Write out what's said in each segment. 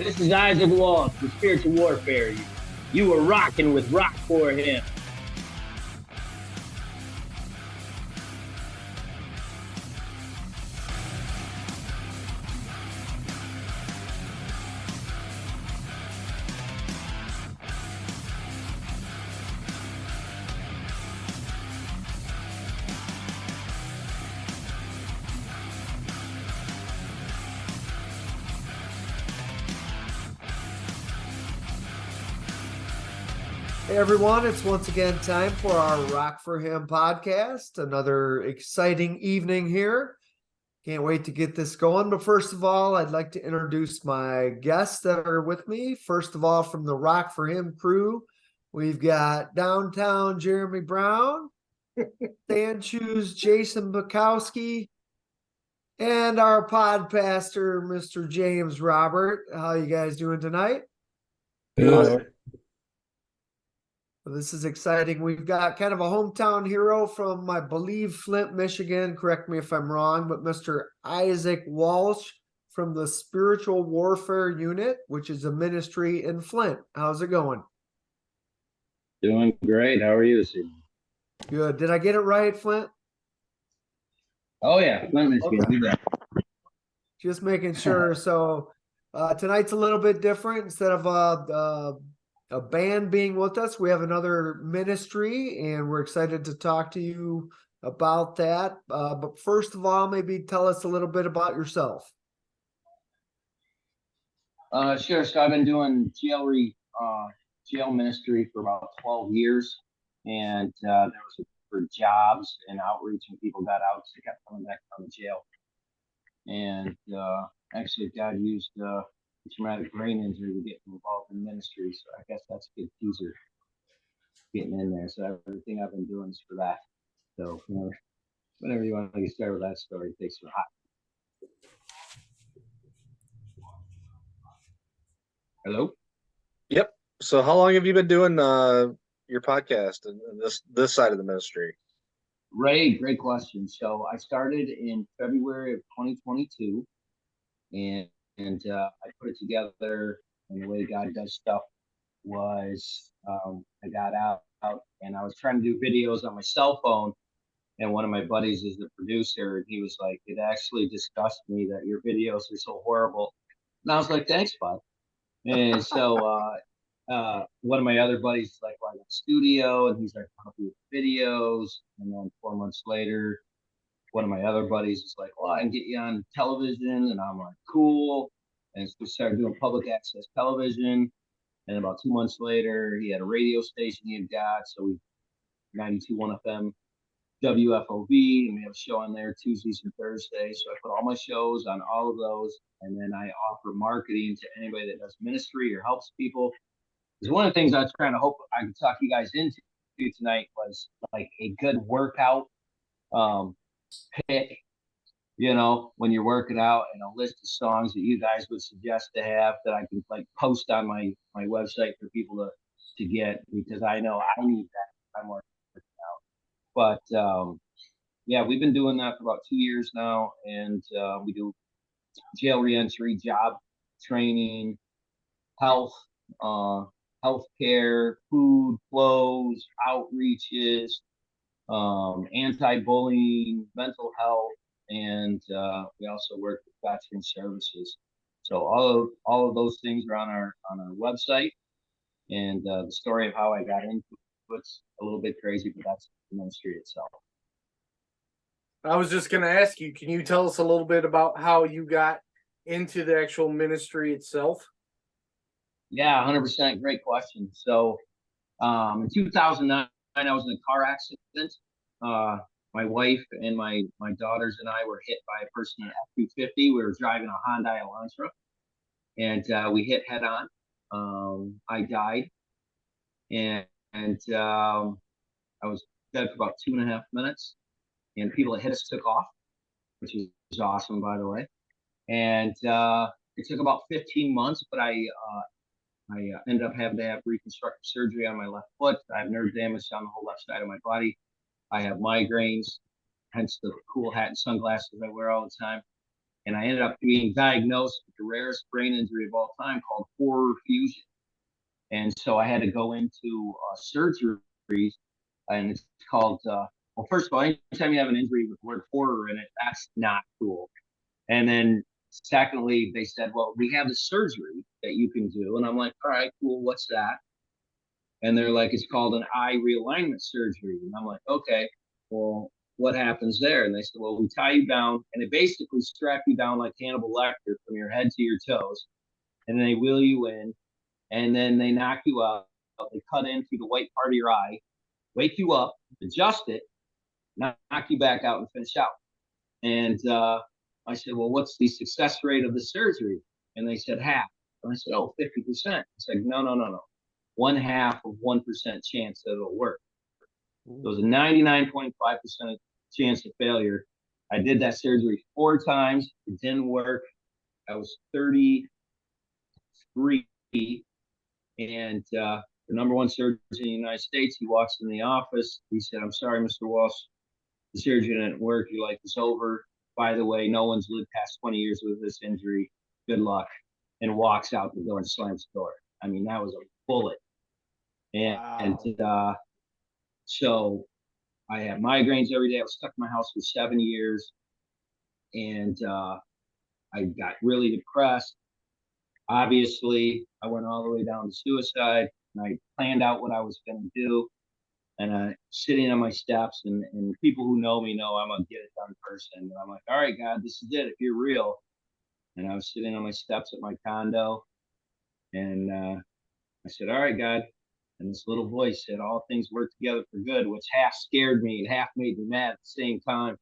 This is Isaac Walsh with Spiritual Warfare. You were rocking with Rock for Him. Hey everyone, it's once again time for our Rock for Him podcast. Another exciting evening here. Can't wait to get this going. But first of all, I'd like to introduce my guests that are with me. First of all, from the Rock for Him crew, we've got downtown Jeremy Brown, Sand Shoes Jason Bukowski, and our pod pastor, Mr. James Robert. How you guys doing tonight? Good. This is exciting. We've got kind of a hometown hero from, I believe, Flint, Michigan. Correct me if I'm wrong, but Mr. Isaac Walsh from the Spiritual Warfare Unit, which is a ministry in Flint. How's it going? Doing great. How are you this evening? Good. Did I get it right, Flint? Oh, yeah. Flint, Michigan. Okay. Do that. Just making sure. So tonight's a little bit different. Instead of a band being with us, we have another ministry, and we're excited to talk to you about that. But first of all, maybe tell us a little bit about yourself. Sure. So I've been doing jail ministry for about 12 years. And that was for jobs and outreach when people got out. So they kept coming back from the jail. And actually, God used traumatic brain injury to get involved in ministry. So I guess that's a good teaser getting in there. So everything I've been doing is for that. So whenever you want to get started with that story, it takes some hot. Hello? Yep. So how long have you been doing your podcast and this side of the ministry? Ray, great question. So I started in February of 2022, and I put it together, and the way God does stuff was I got out and I was trying to do videos on my cell phone, and one of my buddies is the producer, and he was like, it actually disgusts me that your videos are so horrible. And I was like, thanks, bud. And so one of my other buddies is like, well, I got a studio, and he's like, I'll do videos. And then 4 months later, one of my other buddies is like, well, I can get you on television. And I'm like, cool. And so we started doing public access television. And about 2 months later, he had a radio station he had got. So we 92.1 FM, WFOV, and we have a show on there Tuesdays and Thursdays. So I put all my shows on all of those. And then I offer marketing to anybody that does ministry or helps people. Because one of the things I was trying to hope I could talk you guys into tonight was like a good workout pick, when you're working out, and a list of songs that you guys would suggest to have that I can like post on my website for people to get, because I know I need that. I'm working out. But yeah, we've been doing that for about 2 years now, and we do jail reentry, job training, health, healthcare, food flows, outreaches, anti-bullying, mental health, and we also work with veteran services. So all of those things are on our website, and the story of how I got into it's a little bit crazy, but that's the ministry itself. I was just going to ask you, can you tell us a little bit about how you got into the actual ministry itself? Yeah, 100%. Great question. So in 2009, I was in a car accident. My wife and my daughters and I were hit by a person in an F-250. We were driving a Hyundai Elantra, and we hit head on. I died, and I was dead for about 2.5 minutes. And people that hit us took off, which is awesome, by the way. And it took about 15 months, but I ended up having to have reconstructive surgery on my left foot. I have nerve damage on the whole left side of my body. I have migraines, hence the cool hat and sunglasses I wear all the time. And I ended up being diagnosed with the rarest brain injury of all time called horror fusion. And so I had to go into surgery, and it's called, well, first of all, anytime you have an injury with the word horror in it, that's not cool. And then secondly, they said, well, we have the surgery that you can do. And I'm like, all right, cool, what's that? And they're like, it's called an eye realignment surgery. And I'm like, okay, well, what happens there? And they said, well, we tie you down, and they basically strap you down like Hannibal Lecter from your head to your toes. And then they wheel you in, and then they knock you out. They cut in through the white part of your eye, wake you up, adjust it, knock you back out, and finish out. And I said, well, what's the success rate of the surgery? And they said half. And I said, oh, 50%. It's like, no. 1/2 of 1% chance that it'll work. So it was a 99.5% chance of failure. I did that surgery 4 times. It didn't work. I was 33, and the number one surgeon in the United States, he walks in the office. He said, I'm sorry, Mr. Walsh, the surgery didn't work. Your life is over. By the way, no one's lived past 20 years with this injury. Good luck. And walks out the door and slams the door. I mean, that was a bullet. And Wow. So I had migraines every day. I was stuck in my house for 7 years. And I got really depressed. Obviously, I went all the way down to suicide. And I planned out what I was going to do. And sitting on my steps, and people who know me know I'm a get it done person. And I'm like, all right, God, this is it. If you're real. And I was sitting on my steps at my condo, and I said, all right, God. And this little voice said, all things work together for good, which half scared me and half made me mad at the same time.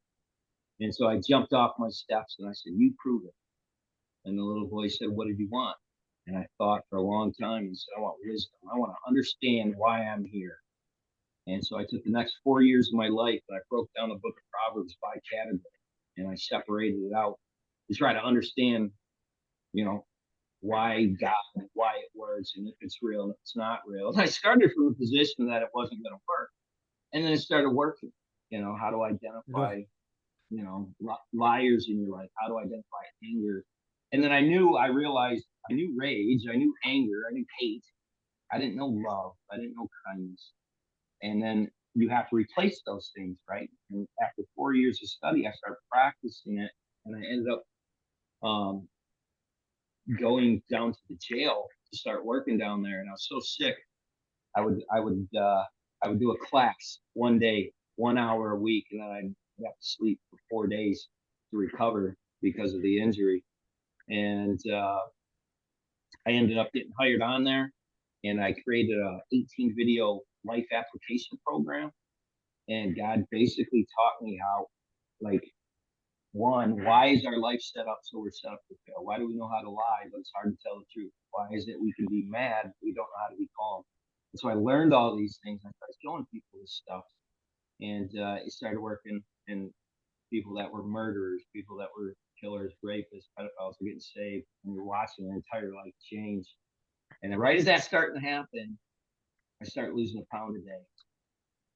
And so I jumped off my steps and I said, you prove it. And the little voice said, what did you want? And I thought for a long time and said, I want wisdom. I want to understand why I'm here. And so I took the next 4 years of my life and I broke down the book of Proverbs by category, and I separated it out to try to understand, you know, why God and why it works, and if it's real and if it's not real. And I started from a position that it wasn't going to work. And then it started working. How to identify, liars in your life, how to identify anger. And then I realized I knew rage, I knew anger, I knew hate. I didn't know love, I didn't know kindness. And then you have to replace those things, right? And after 4 years of study, I started practicing it, and I ended up going down to the jail to start working down there. And I was so sick, I would do a class one day, 1 hour a week, and then I'd have to sleep for 4 days to recover because of the injury. And I ended up getting hired on there, and I created a 18 video life application program. And God basically taught me how, like, one, why is our life set up so we're set up to fail? Why do we know how to lie, but it's hard to tell the truth? Why is it we can be mad, but we don't know how to be calm? And so I learned all these things. I started showing people this stuff, and it started working. And people that were murderers, people that were killers, rapists, pedophiles were getting saved, and you're watching their entire life change. And then right as that's starting to happen, I start losing a pound a day,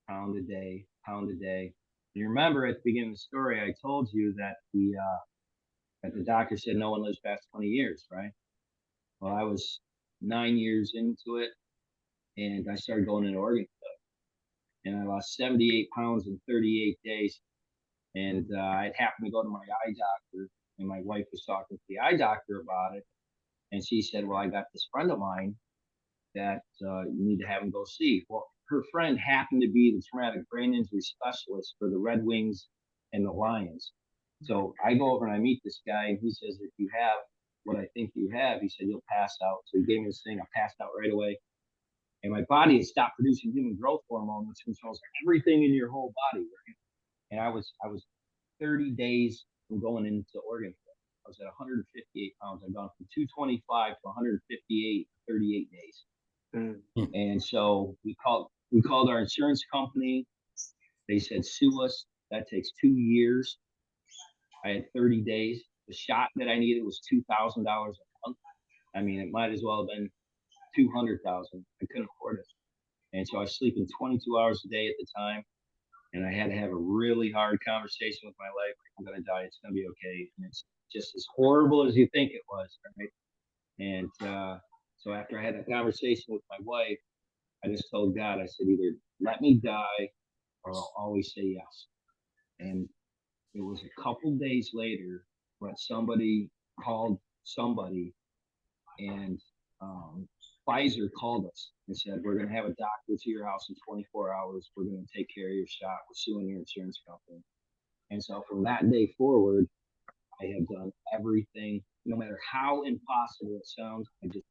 pound a day, pound a day. You remember at the beginning of the story, I told you that the doctor said no one lives past 20 years, right? Well, I was 9 years into it, and I started going into organ failure, and I lost 78 pounds in 38 days. And I happened to go to my eye doctor, and my wife was talking to the eye doctor about it, and she said, "Well, I got this friend of mine that you need to have him go see." Well, her friend happened to be the traumatic brain injury specialist for the Red Wings and the Lions. So I go over and I meet this guy, and he says, if you have what I think you have, he said, you'll pass out. So he gave me this thing. I passed out right away. And my body had stopped producing human growth hormone, which controls everything in your whole body. And I was 30 days from going into organ failure. I was at 158 pounds. I've gone from 225 to 158 in 38 days. And so we called our insurance company. They said, sue us. That takes 2 years. I had 30 days. The shot that I needed was $2,000 a month. I mean, it might as well have been 200,000. I couldn't afford it. And so I was sleeping 22 hours a day at the time. And I had to have a really hard conversation with my life. I'm going to die. It's going to be okay. And it just as horrible as you think it was, right? And so after I had that conversation with my wife, I just told God, I said, either let me die or I'll always say yes. And it was a couple days later when somebody called somebody, and Pfizer called us and said, we're going to have a doctor to your house in 24 hours. We're going to take care of your shot. We're suing your insurance company. And so from that day forward, I have done everything, no matter how impossible it sounds, I just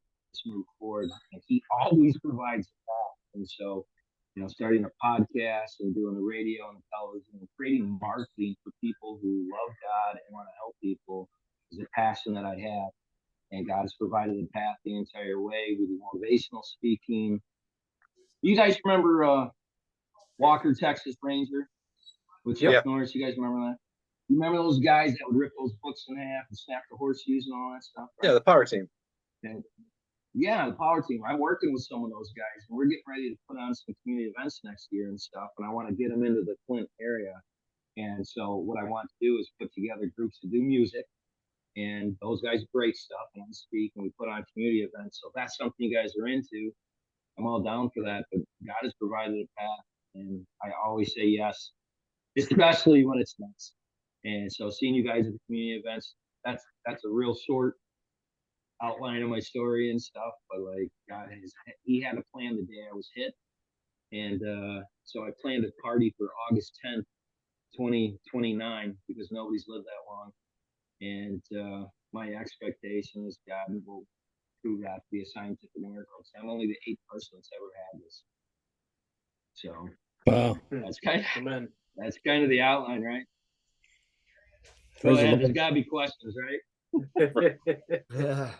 move forward. And he always provides a path. And so, starting a podcast and doing the radio and the television and creating marketing for people who love God and want to help people is a passion that I have. And God has provided the path the entire way. We do motivational speaking. You guys remember Walker, Texas Ranger with Chuck Norris? You guys remember that? You remember those guys that would rip those books in half and snap the horseshoes and all that stuff? Right? Yeah, the power team. And, yeah, the power team. I'm working with some of those guys. And we're getting ready to put on some community events next year and stuff. And I want to get them into the Flint area. And so what I want to do is put together groups to do music. And those guys break stuff and I speak and we put on community events. So if that's something you guys are into, I'm all down for that. But God has provided a path and I always say yes, especially when it's nice. And so seeing you guys at the community events, that's a real short outline of my story and stuff. But like he had a plan the day I was hit. And so I planned a party for August 10th, 2029, because nobody's lived that long. And my expectation is God will prove that to be a scientific miracle. So I'm only the 8th person that's ever had this. So wow, that's kind of the outline, right? So there's got to be questions, right? Yeah.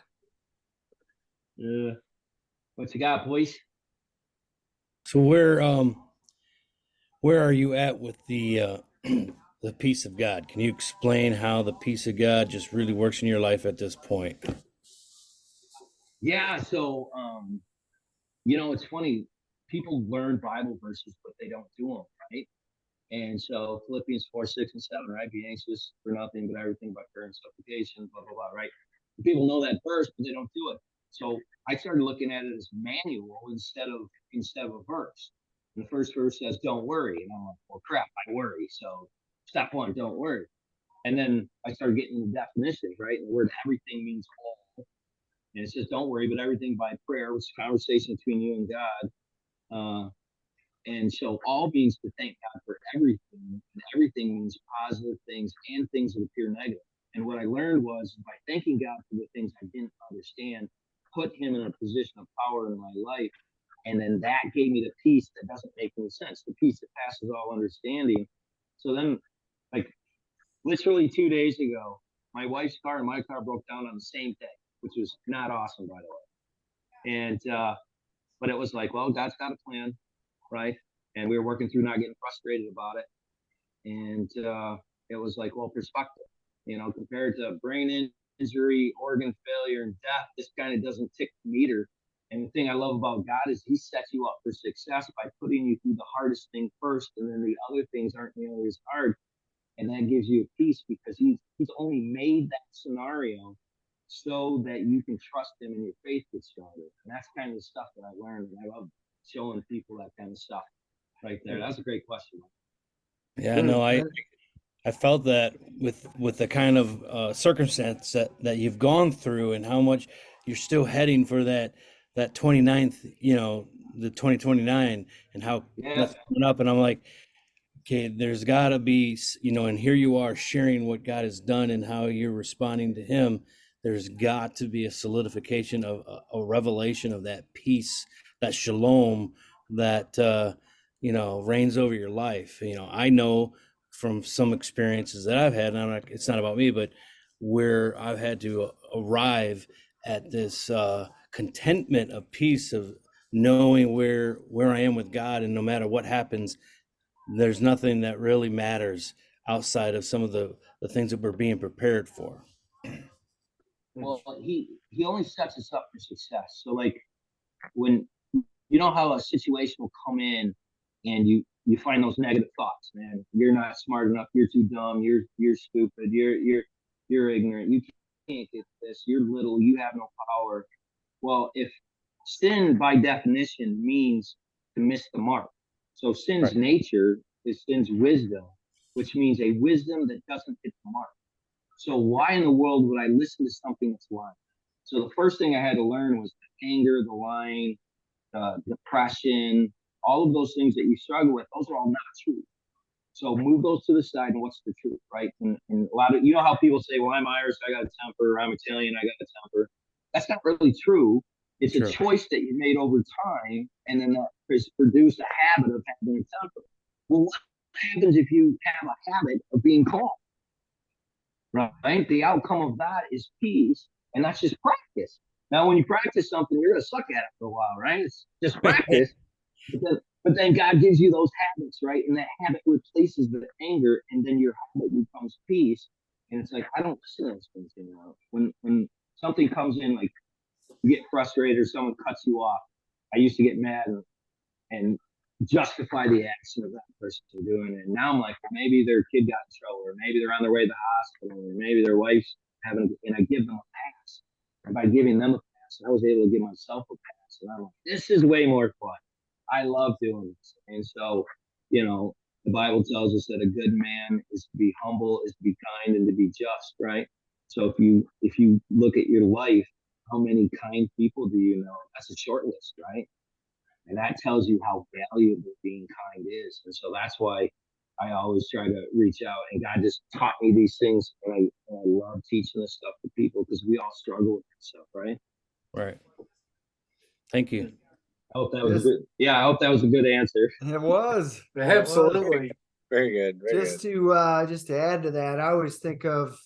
Yeah. What you got, boys? so where are you at with the the peace of God? Can you explain how the peace of God just really works in your life at this point? Yeah, so it's funny. People learn Bible verses, but they don't do them, right? And so Philippians 4, 6, and 7, right? Be anxious for nothing but everything by prayer and supplication, blah, blah, blah, right? People know that verse, but they don't do it. So I started looking at it as manual instead of a verse. And the first verse says, don't worry. And I'm like, well, crap, I worry. So step one, don't worry. And then I started getting the definitions, right? And the word everything means all. And it says, don't worry, but everything by prayer, which is a conversation between you and God. And so all means to thank God for everything. And everything means positive things and things that appear negative. And what I learned was by thanking God for the things I didn't understand, put him in a position of power in my life. And then that gave me the peace that doesn't make any sense, the peace that passes all understanding. So then, like literally 2 days ago, my wife's car and my car broke down on the same day, which was not awesome, by the way. And, but it was like, well, God's got a plan, right? And we were working through not getting frustrated about it. And it was like, well, perspective, compared to brain injury, organ failure, and death, this kind of doesn't tick the meter. And the thing I love about God is he sets you up for success by putting you through the hardest thing first, and then the other things aren't nearly as hard. And that gives you a peace because he's only made that scenario so that you can trust him and your faith gets stronger. And that's kind of the stuff that I learned. And I love showing people that kind of stuff right there. That's a great question. Yeah, no, I felt that with the kind of circumstance that you've gone through and how much you're still heading for that 29th, the 2029 and how that's coming up. And I'm like, okay, there's got to be, and here you are sharing what God has done and how you're responding to him. There's got to be a solidification of a revelation of that peace, that shalom that, reigns over your life. I know from some experiences that I've had, and it's not about me, but where I've had to arrive at this contentment of peace of knowing where I am with God, and no matter what happens, there's nothing that really matters outside of some of the things that we're being prepared for. Well, he only sets us up for success. So like when how a situation will come in and you find those negative thoughts, man, you're not smart enough, you're too dumb, you're stupid, you're you're ignorant, you can't get this, you're little, you have no power. Well, if sin by definition means to miss the mark, so sin's Right. nature is sin's wisdom, which means a wisdom that doesn't hit the mark. So why in the world would I listen to something that's lying? So the first thing I had to learn was the anger, the lying, depression, all of those things that you struggle with. Those are all not true. So move those to the side, and what's the truth, right? And a lot of, you know how people say, well, I'm Irish, I got a temper, I'm Italian, I got a temper. That's not really true. It's a choice that you made over time, and then that has produced a habit of having a temper. Well, what happens if you have a habit of being calm? Right? The outcome of that is peace, and that's just practice. Now, when you practice something, you're gonna suck at it for a while, right? It's just practice. But then God gives you those habits, right? And that habit replaces the anger, and then your habit becomes peace. And it's like, I don't listen to those things anymore. When something comes in, like you get frustrated or someone cuts you off, I used to get mad and justify the action of that person doing it. And now I'm like, well, maybe their kid got in trouble, or maybe they're on their way to the hospital, or maybe their wife's having, and I give them a pass. And by giving them a pass, I was able to give myself a pass. And I'm like, this is way more fun. I love doing this. And so, you know, the Bible tells us that a good man is to be humble, is to be kind, and to be just, right? So if you look at your life, how many kind people do you know? That's a short list, right? And that tells you how valuable being kind is. And so that's why I always try to reach out. And God just taught me these things. And I love teaching this stuff to people because we all struggle with this stuff, right? Right. Thank you. I hope that was good. Yeah, I hope that was a good answer. It was. Absolutely. Very good. Very Just good. to add to that, I always think of,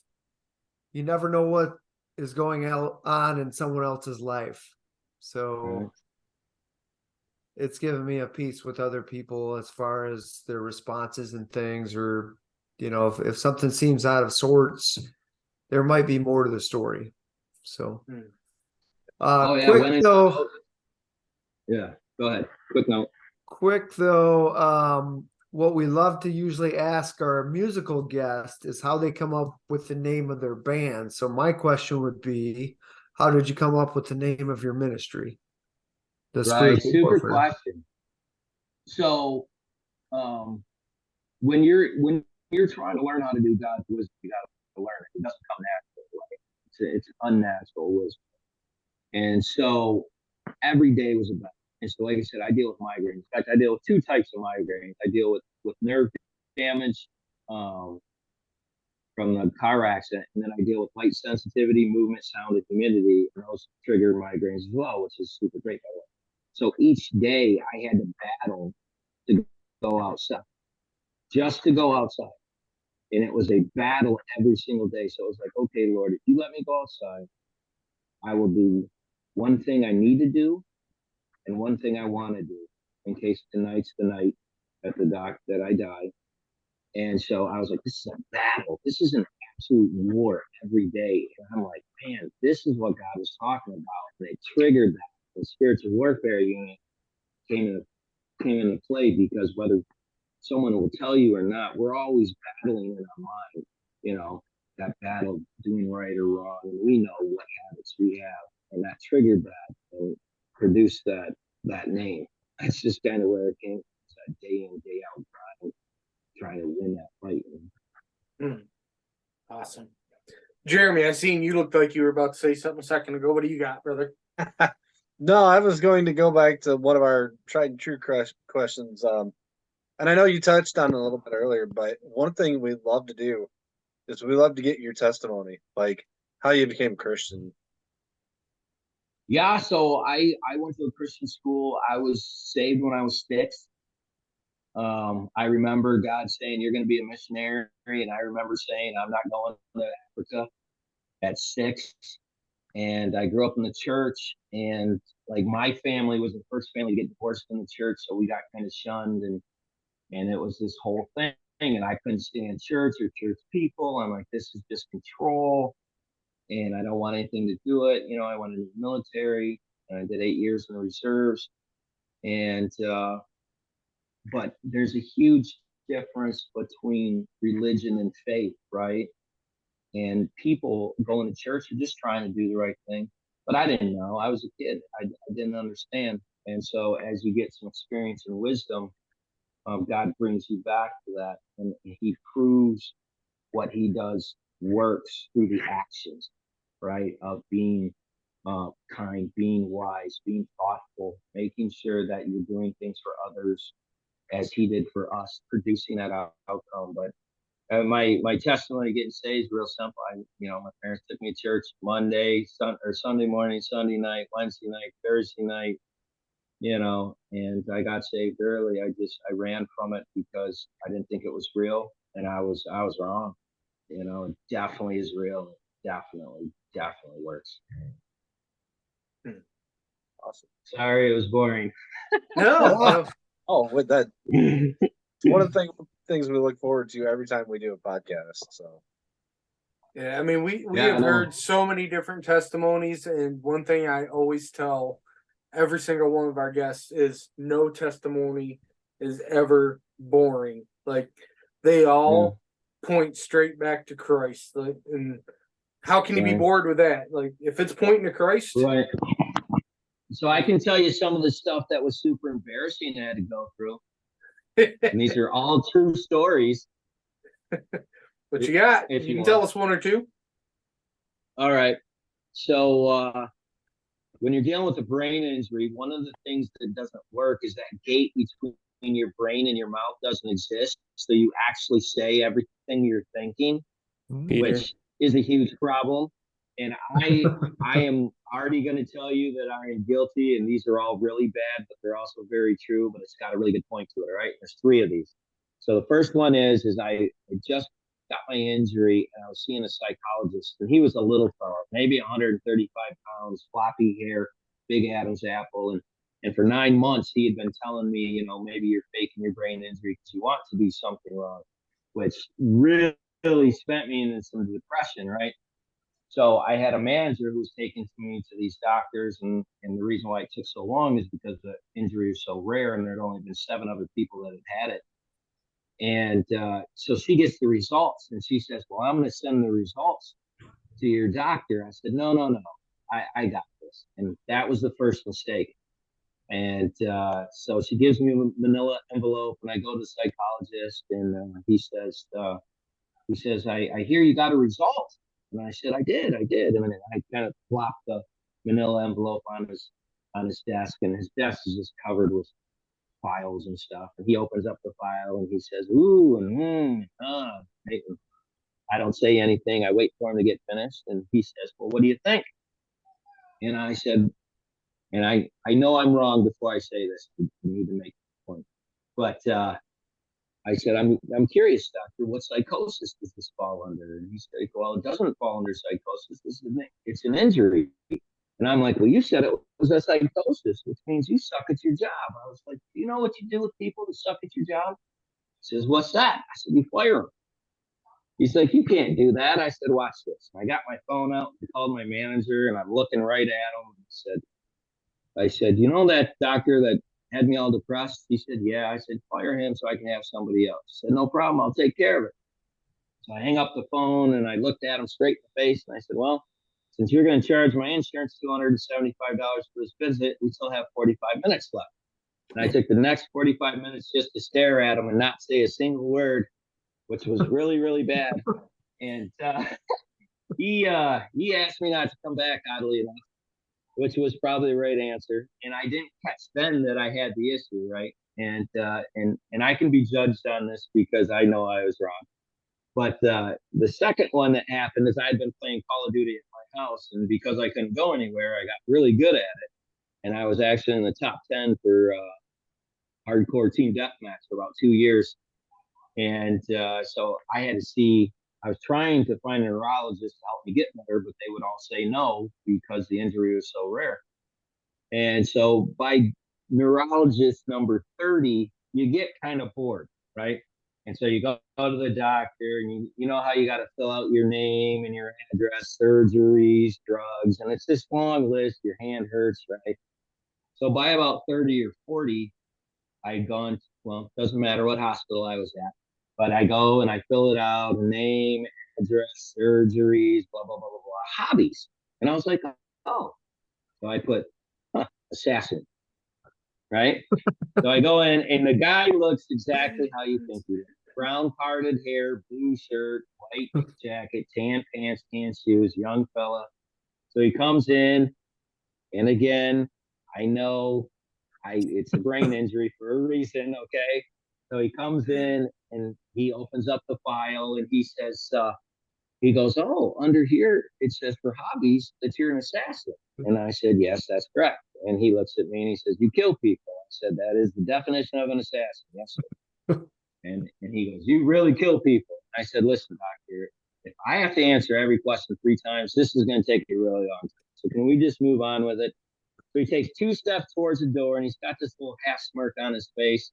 you never know what is going on in someone else's life. So it's given me a peace with other people as far as their responses and things, or, you know, if something seems out of sorts, there might be more to the story. So, Oh yeah, quick though. Yeah, go ahead. Quick though, what we love to usually ask our musical guest is how they come up with the name of their band. So my question would be, how did you come up with the name of your ministry? Right, super question. So, when you're trying to learn how to do God's wisdom, you got to learn it. It doesn't come naturally. Right? It's unnatural wisdom, and so every day was a battle. And so, like I said, I deal with migraines. In fact, I deal with two types of migraines. I deal with nerve damage from the car accident, and then I deal with light sensitivity, movement, sound, and humidity, and those trigger migraines as well, which is super great. So each day I had to battle to go outside, just to go outside. And it was a battle every single day. So it was like, okay, Lord, if you let me go outside, I will do one thing I need to do and one thing I want to do in case tonight's the night at the dock that I die. And so I was like, this is a battle. This is an absolute war every day. And I'm like, man, this is what God was talking about. And it triggered that. The spiritual warfare unit came into play because whether someone will tell you or not, we're always battling in our mind, you know, that battle doing right or wrong. And we know what habits we have. And that triggered that and produced that name. That's just kind of where it came from. It's that day in, day out trying to win that fight. Awesome. Jeremy, I seen you looked like you were about to say something a second ago. What do you got, brother? No, I was going to go back to one of our tried and true questions. And I know you touched on it a little bit earlier, but one thing we love to do is we love to get your testimony, like how you became a Christian. Yeah, so I went to a Christian school. I was saved when I was 6. I remember God saying, you're going to be a missionary. And I remember saying, I'm not going to Africa at 6. And I grew up in the church, and like my family was the first family to get divorced in the church. So we got kind of shunned, and it was this whole thing. And I couldn't stand church or church people. I'm like, this is just control. And I don't want anything to do it. You know, I went into the military, and I did 8 years in the reserves. And, but there's a huge difference between religion and faith, right? and people going to church are just trying to do the right thing. But I didn't know. I was a kid. I didn't understand. And so as you get some experience and wisdom, God brings you back to that, and he proves what he does works through the actions, right? Of being kind, being wise, being thoughtful, making sure that you're doing things for others as he did for us, producing that outcome. But my testimony getting saved is real simple. My parents took me to church Sunday morning, Sunday night, Wednesday night, Thursday night, and I got saved early. I ran from it because I didn't think it was real, and I was wrong. It definitely is real. It definitely works. Awesome. Sorry, it was boring. No, Oh, with that, it's one of the things we look forward to every time we do a podcast. So yeah, I mean, we Yeah, have I know. heard so many different testimonies, and one thing I always tell every single one of our guests is no testimony is ever boring. Like, they all point straight back to Christ. Like, and how can you be Right. bored with that? Like, if it's pointing to Christ, Right. So I can tell you some of the stuff that was super embarrassing I had to go through. And these are all true stories. what you got? If You you can want. tell us one or two. All right. So when you're dealing with a brain injury, one of the things that doesn't work is that gate between your brain and your mouth doesn't exist. So you actually say everything you're thinking, Peter. which is a huge problem. And I am already going to tell you that I am guilty, and these are all really bad, but they're also very true. But it's got a really good point to it. All right, there's three of these. So the first one is I just got my injury, and I was seeing a psychologist, and he was a little fellow, maybe 135 pounds, floppy hair, big Adam's apple, and for 9 months he had been telling me, maybe you're faking your brain injury because you want to do something wrong, which really spent me in some depression, right? So I had a manager who was taking me to these doctors, and the reason why it took so long is because the injury is so rare, and there had only been 7 other people that had it. And so she gets the results, and she says, "Well, I'm going to send the results to your doctor." I said, "No. I got this." And that was the first mistake. And so she gives me a manila envelope, and I go to the psychologist, and he says, I hear you got a result. And I said, I did. And I kind of plopped the manila envelope on his desk, and his desk is just covered with files and stuff. And he opens up the file and he says, ooh, and I don't say anything. I wait for him to get finished. And he says, well, what do you think? And I said, and I know I'm wrong before I say this. I need to make a point. But I said, I'm curious, doctor, what psychosis does this fall under? And he said, well, it doesn't fall under psychosis. It's an injury. And I'm like, well, you said it was a psychosis, which means you suck at your job. I was like, do you know what you do with people that suck at your job? He says, what's that? I said, you fire them. He's like, you can't do that. I said, watch this. And I got my phone out and called my manager, and I'm looking right at him. I said, you know that doctor that had me all depressed? He said, yeah. I said, fire him so I can have somebody else. He said, no problem. I'll take care of it. So I hang up the phone, and I looked at him straight in the face, and I said, well, since you're going to charge my insurance $275 for this visit, we still have 45 minutes left. And I took the next 45 minutes just to stare at him and not say a single word, which was really, really bad. And he asked me not to come back, oddly enough, which was probably the right answer. And I didn't catch then that I had the issue, right? And I can be judged on this because I know I was wrong. But the second one that happened is I had been playing Call of Duty at my house, and because I couldn't go anywhere, I got really good at it, and I was actually in the top 10 for hardcore team deathmatch for about 2 years. And so I was trying to find a neurologist to help me get better, but they would all say no because the injury was so rare. And so by neurologist number 30, you get kind of bored, right? And so you go to the doctor, and you know how you got to fill out your name and your address, surgeries, drugs, and it's this long list. Your hand hurts, right? So by about 30 or 40, I'd well, doesn't matter what hospital I was at, but I go and I fill it out, name, address, surgeries, blah, blah, blah, blah, blah, hobbies. And I was like, oh. So I put assassin, right? So I go in, and the guy looks exactly how you think he is. Brown parted hair, blue shirt, white jacket, tan pants, tan shoes, young fella. So he comes in, and again, I know it's a brain injury for a reason, okay? So he comes in and he opens up the file and he says, he goes, oh, under here it says for hobbies that you're an assassin. And I said, yes, that's correct. And he looks at me and he says, you kill people. I said, that is the definition of an assassin. Yes, sir. And he goes, you really kill people. I said, listen, doctor, if I have to answer every question 3 times, this is going to take a really long time. So can we just move on with it? So he takes 2 steps towards the door, and he's got this little half smirk on his face.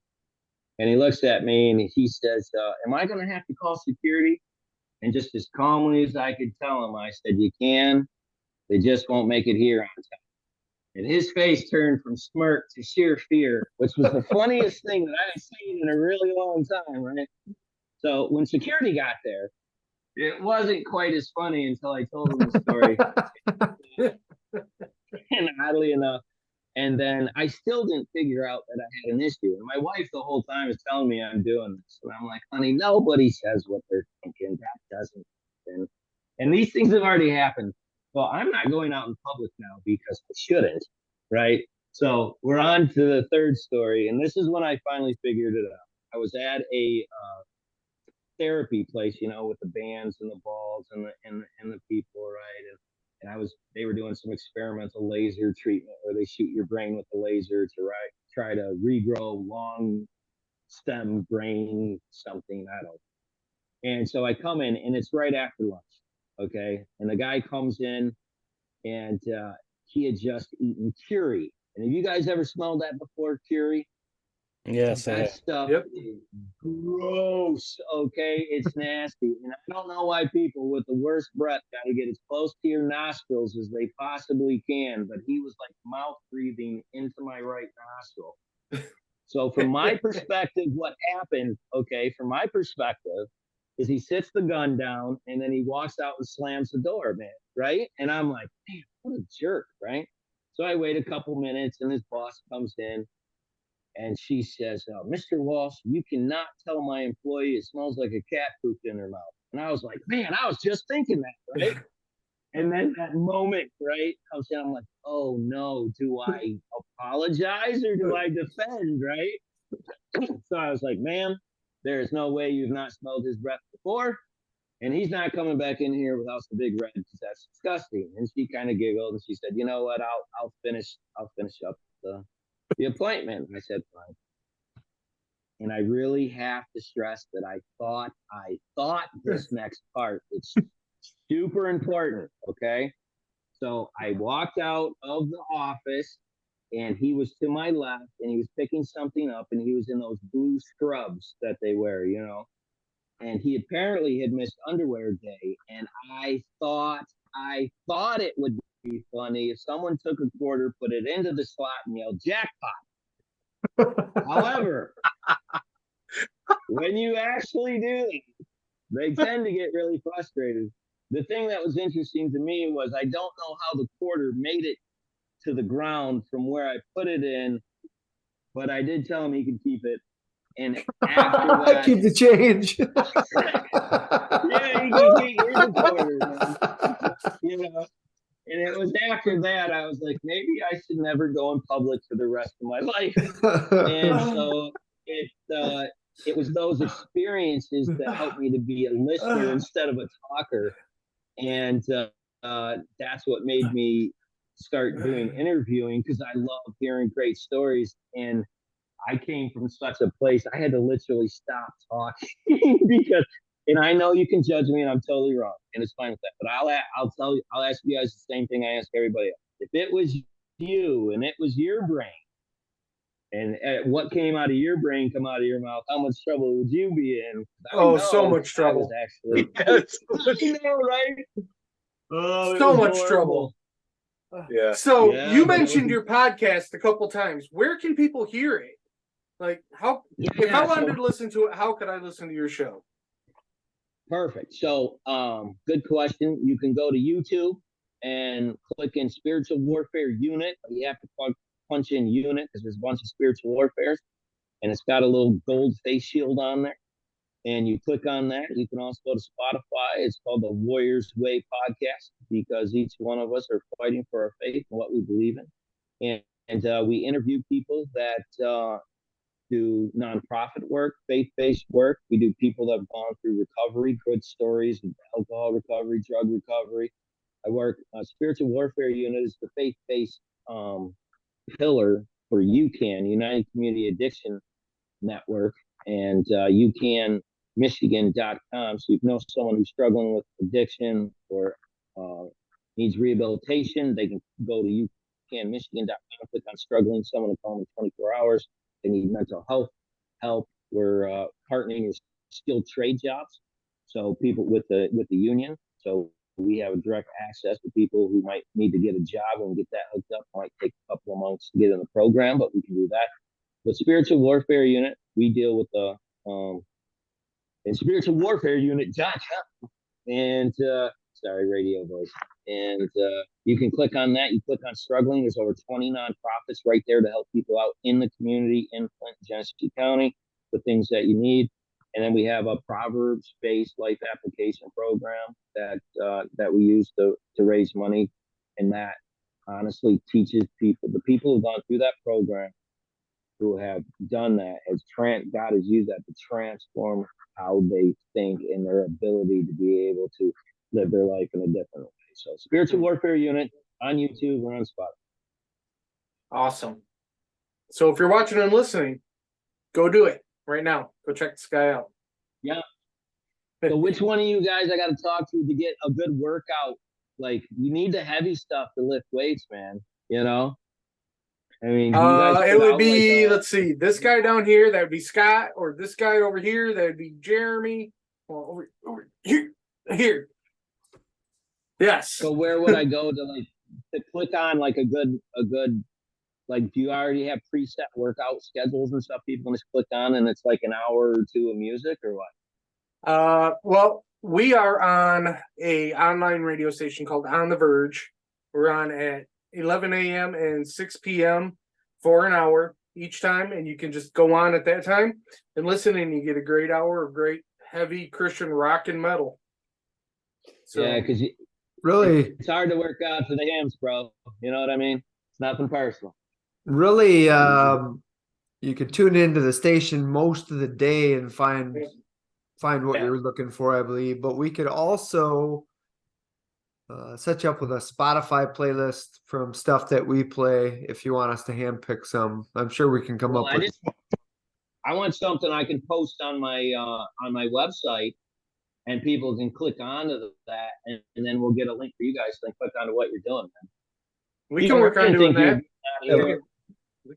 And he looks at me and he says, am I going to have to call security? And just as calmly as I could tell him, I said, you can. They just won't make it here on time. And his face turned from smirk to sheer fear, which was the funniest thing that I've seen in a really long time, right? So when security got there, it wasn't quite as funny until I told him the story. And oddly enough, and then I still didn't figure out that I had an issue. And my wife the whole time is telling me I'm doing this. And I'm like, honey, nobody says what they're thinking. That doesn't happen. And these things have already happened. Well, I'm not going out in public now because I shouldn't, right? So we're on to the third story. And this is when I finally figured it out. I was at a therapy place, with the bands and the balls and the people, right? And they were doing some experimental laser treatment where they shoot your brain with the laser to try to regrow long stem brain something, I don't know. And so I come in, and it's right after lunch, okay? And the guy comes in, and he had just eaten curry. And have you guys ever smelled that before, curry? Yes, That stuff is gross, okay? It's nasty. And I don't know why people with the worst breath got to get as close to your nostrils as they possibly can, but he was like mouth breathing into my right nostril. So from my perspective, what happened, okay, from my perspective, is he sits the gun down, and then he walks out and slams the door, man, right? And I'm like, man, what a jerk, right? So I wait a couple minutes, and his boss comes in. And she says, Mr. Walsh, you cannot tell my employee it smells like a cat pooped in her mouth. And I was like, man, I was just thinking that, right? And then that moment, right, I'm like, oh no, do I apologize or do I defend, right? So I was like, ma'am, there is no way you've not smelled his breath before. And he's not coming back in here without some big red, because that's disgusting. And she kind of giggled and she said, you know what, I'll finish up the appointment. And I said, fine. And I really have to stress that I thought this next part, it's super important, okay? So I walked out of the office, and he was to my left, and he was picking something up, and he was in those blue scrubs that they wear, and he apparently had missed underwear day. And I thought it would be funny if someone took a quarter, put it into the slot, and yelled jackpot. However, when you actually do it, they tend to get really frustrated. The thing that was interesting to me was I don't know how the quarter made it to the ground from where I put it in, but I did tell him he could keep it. And after that, keep the change. Yeah, he can keep the quarter, man. And it was after that I was like, maybe I should never go in public for the rest of my life. And so it was those experiences that helped me to be a listener instead of a talker. And that's what made me start doing interviewing, because I love hearing great stories. And I came from such a place, I had to literally stop talking because, and I know you can judge me and I'm totally wrong, and it's fine with that. But I'll ask you guys the same thing I ask everybody else. If it was you and it was your brain, and what came out of your brain come out of your mouth, how much trouble would you be in? So much trouble. Actually, you know, right? Oh, so much trouble. Yeah. So you mentioned your podcast a couple times. Where can people hear it? Like, if I wanted to listen to it, how could I listen to your show? Perfect. So, good question. You can go to YouTube and click in Spiritual Warfare Unit. You have to punch in unit because there's a bunch of spiritual warfares, and it's got a little gold face shield on there. And you click on that. You can also go to Spotify. It's called the Warriors Way Podcast because each one of us are fighting for our faith and what we believe in. And we interview people that do nonprofit work, faith-based work. We do people that have gone through recovery, good stories, alcohol recovery, drug recovery. I work, Spiritual Warfare Unit is the faith-based pillar for UCAN, United Community Addiction Network, and UCANMichigan.com. So if you know someone who's struggling with addiction or needs rehabilitation, they can go to UCANMichigan.com, click on struggling, someone will call them in 24 hours. They need mental health help. We're partnering with skilled trade jobs, so people with the union. So we have direct access to people who might need to get a job and get that hooked up. It might take a couple of months to get in the program, but we can do that. The Spiritual Warfare Unit, we deal with the in Spiritual Warfare Unit, and sorry, radio voice. And you can click on that. You click on struggling. There's over 20 nonprofits right there to help people out in the community in Flint, Genesee County, the things that you need. And then we have a Proverbs-based life application program that we use to raise money, and that honestly teaches people, the people who've gone through that program, who have done that, God has used that to transform how they think and their ability to be able to live their life in a different way. So Spiritual Warfare Unit on YouTube or on Spotify. Awesome. So if you're watching and listening, go do it right now. Go check this guy out. Yeah. So which one of you guys I got to talk to get a good workout? Like, you need the heavy stuff to lift weights, man. You know? I mean, it would be, let's see, this guy down here, that would be Scott, or this guy over here, that would be Jeremy. Well, over here. Yes. So where would I go to click on like a good like, do you already have preset workout schedules and stuff people can just click on and it's like an hour or two of music or what? Well, we are on a online radio station called On the Verge. We're on at 11 a.m. and 6 p.m. for an hour each time, and you can just go on at that time and listen, and you get a great hour of great heavy Christian rock and metal. So, yeah, because really, it's hard to work out to the hams, bro. You know what I mean? It's nothing personal. Really, you can tune into the station most of the day and find what you're looking for, I believe. But we could also set you up with a Spotify playlist from stuff that we play if you want us to handpick some. I'm sure we can come up with. I want something I can post on my website, and people can click onto that, and then we'll get a link for you guys to click onto what you're doing, man. We can work on doing that.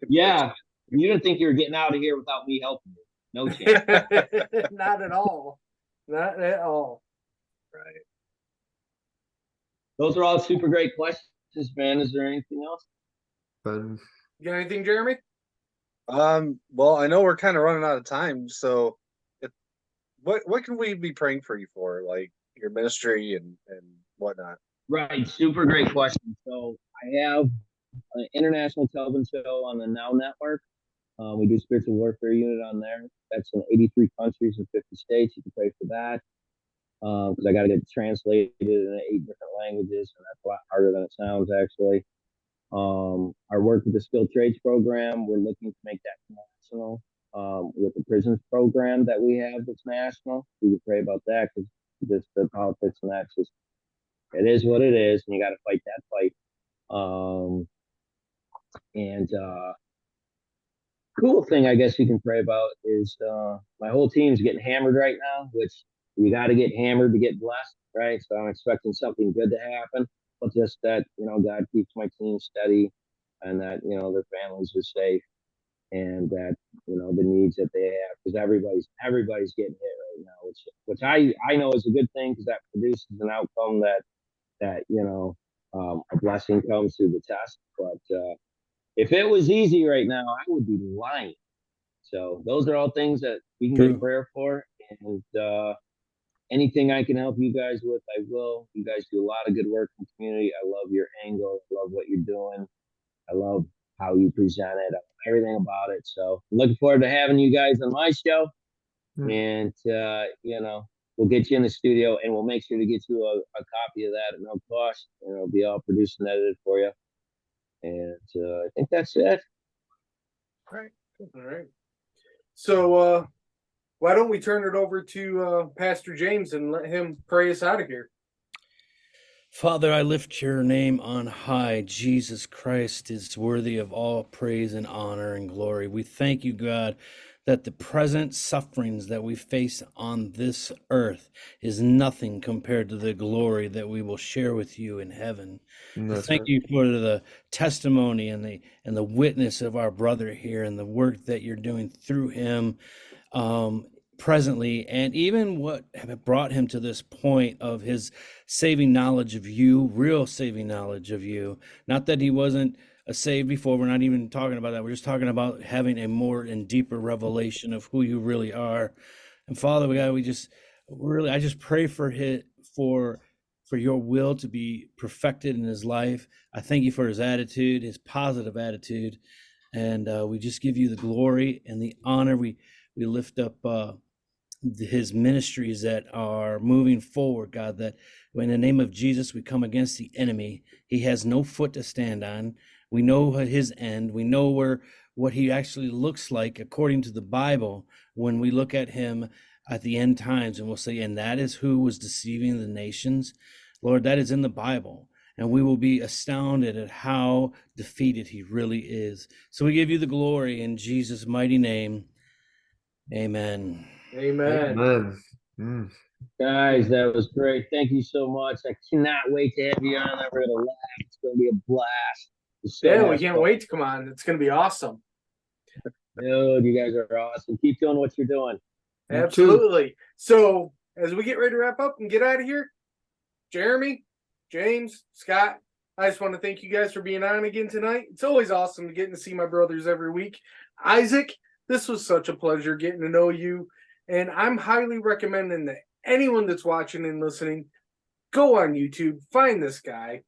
Yeah. You didn't think you were getting out of here without me helping you. No chance. Not at all. Not at all. Right. Those are all super great questions, man. Is there anything else? You got anything, Jeremy? Well, I know we're kind of running out of time, so what can we be praying for you for, like your ministry and whatnot? Right, super great question. So I have an international television show on the Now Network. We do Spiritual Warfare Unit on there. That's in 83 countries and 50 states. You can pray for that because I got to get it translated in 8 different languages, and that's a lot harder than it sounds, actually. Our work with the Skilled Trades program, we're looking to make that national with the prisons program that we have that's national. We can pray about that because just the politics and that's just, it is what it is, and you got to fight that fight. Cool thing I guess you can pray about is my whole team's getting hammered right now, which you got to get hammered to get blessed, right? So I'm expecting something good to happen, but just that, God keeps my team steady and that, their families are safe and that, the needs that they have, because everybody's getting hit right now, which I know is a good thing because that produces an outcome that a blessing comes through the test. But if it was easy right now, I would be lying. So those are all things that we can get prayer for. And anything I can help you guys with, I will. You guys do a lot of good work in the community. I love your angle. I love what you're doing. I love how you present it, everything about it. So I'm looking forward to having you guys on my show. And, we'll get you in the studio and we'll make sure to get you a copy of that at no cost. And it'll be all produced and edited for you. And I think that's it. All right. So why don't we turn it over to Pastor James and let him pray us out of here? Father, I lift your name on high. Jesus Christ is worthy of all praise and honor and glory. We thank you, God, that the present sufferings that we face on this earth is nothing compared to the glory that we will share with you in heaven. Thank you for the testimony and the witness of our brother here and the work that you're doing through him presently, and even what brought him to this point of his saving knowledge of you, real saving knowledge of you. Not that he wasn't saved before. We're not even talking about that. We're just talking about having a more and deeper revelation of who you really are. And Father, I just pray for your will to be perfected in his life. I thank you for his attitude, his positive attitude. And we just give you the glory and the honor. We lift up his ministries that are moving forward, God, that in the name of Jesus, we come against the enemy. He has no foot to stand on. We know his end. We know what he actually looks like according to the Bible when we look at him at the end times, and we'll say, and that is who was deceiving the nations. Lord, that is in the Bible. And we will be astounded at how defeated he really is. So we give you the glory in Jesus' mighty name. Amen. Amen. Guys, that was great. Thank you so much. I cannot wait to have you on. We're going to laugh. It's going to be a blast. We can't wait to come on. It's going to be awesome. Dude, you guys are awesome. Keep doing what you're doing. Absolutely. So as we get ready to wrap up and get out of here, Jeremy, James, Scott, I just want to thank you guys for being on again tonight. It's always awesome getting to see my brothers every week. Isaac, this was such a pleasure getting to know you. And I'm highly recommending that anyone that's watching and listening, go on YouTube, find this guy,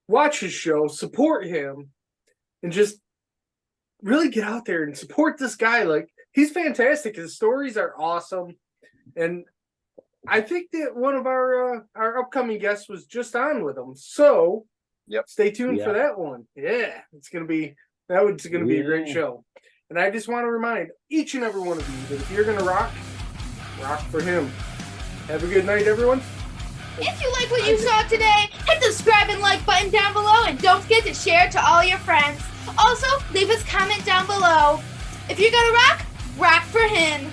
watch his show, support him, and just really get out there and support this guy. Like, he's fantastic. His stories are awesome. And I think that one of our upcoming guests was just on with him. So stay tuned for that one. Yeah, it's going to be a great show. And I just want to remind each and every one of you that if you're going to rock for him. Have a good night, everyone. If you like what you saw today, hit the subscribe and like button down below, and don't forget to share it to all your friends. Also, leave us a comment down below. If you're going to rock for him.